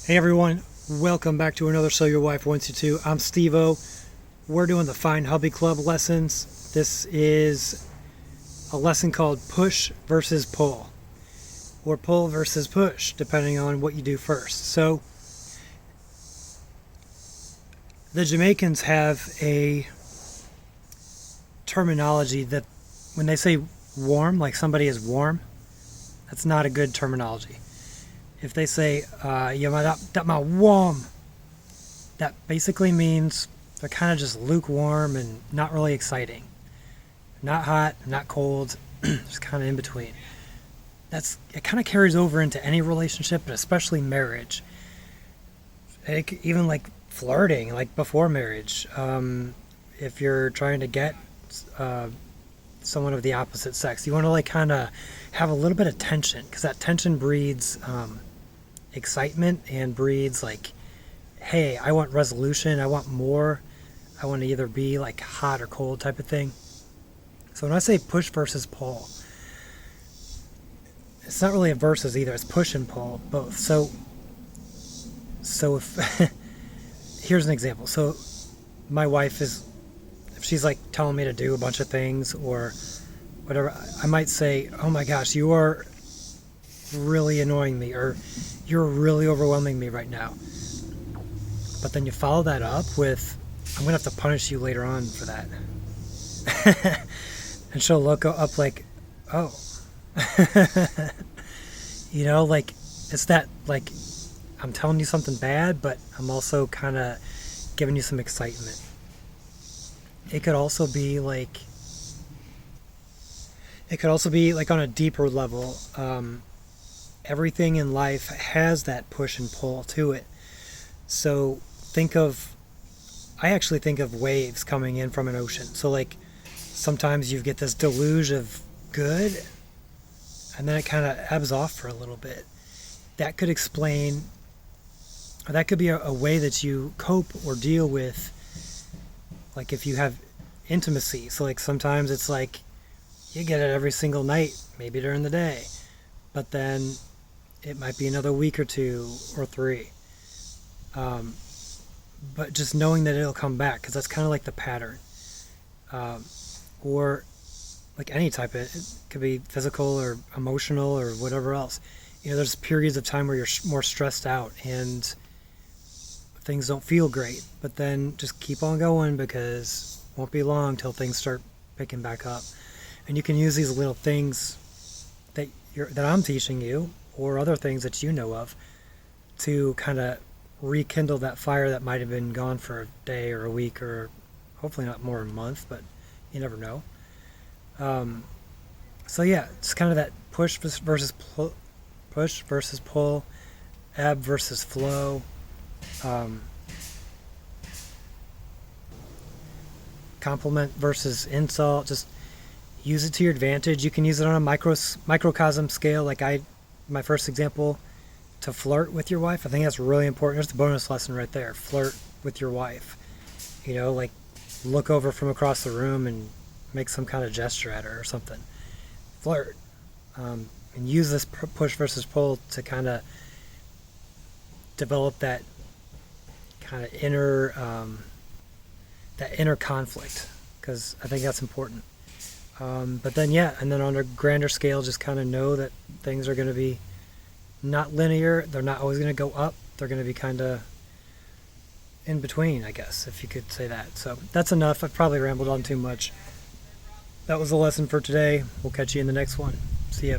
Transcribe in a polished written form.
Hey everyone, welcome back to another So Your Wife Wants You To. I'm Steve-O. We're doing the Find Hubby Club lessons. This is a lesson called Push versus Pull, or Pull versus Push, depending on what you do first. So, the Jamaicans have a terminology that when they say warm, like somebody is warm, that's not a good terminology. If they say, that my warm, that basically means they're kind of just lukewarm and not really exciting. Not hot, not cold, just kind of in between. It kind of carries over into any relationship, but especially marriage. Even like flirting, like before marriage. If you're trying to get someone of the opposite sex, you want to like kind of have a little bit of tension, because that tension breeds excitement and breeds like, hey, I want resolution, I want more, I want to either be like hot or cold type of thing. So when I say push versus pull, it's not really a versus either, it's push and pull, both. So if here's an example. So my wife if she's like telling me to do a bunch of things or whatever, I might say, oh my gosh, you are really annoying me, or you're really overwhelming me right now. But then you follow that up with, I'm gonna have to punish you later on for that. And she'll look up like, oh. Like it's that, like, I'm telling you something bad, but I'm also kind of giving you some excitement. It could also be like on a deeper level. Everything in life has that push and pull to it. So I actually think of waves coming in from an ocean. So like sometimes you get this deluge of good and then it kind of ebbs off for a little bit. That could explain, or that could be a way that you cope or deal with, like if you have intimacy. So like sometimes it's like you get it every single night, maybe during the day, but then it might be another week or 2 or 3. But just knowing that it'll come back, because that's kind of like the pattern. Or like any type of, it could be physical or emotional or whatever else. There's periods of time where you're more stressed out and things don't feel great, but then just keep on going, because it won't be long till things start picking back up. And you can use these little things that I'm teaching you, or other things that you know of, to kind of rekindle that fire that might have been gone for a day or a week, or hopefully not more than a month, but you never know. So yeah, it's kind of that push versus pull, ebb versus flow, compliment versus insult. Just use it to your advantage. You can use it on a microcosm scale, like my first example, to flirt with your wife. I think that's really important. There's the bonus lesson right there. Flirt with your wife. Like look over from across the room and make some kind of gesture at her or something. Flirt. And use this push versus pull to kind of develop that kind of inner conflict, because I think that's important. But then, and then on a grander scale, just kind of know that things are going to be not linear. They're not always going to go up. They're going to be kind of in between, I guess, if you could say that. So that's enough. I've probably rambled on too much. That was the lesson for today. We'll catch you in the next one. See ya.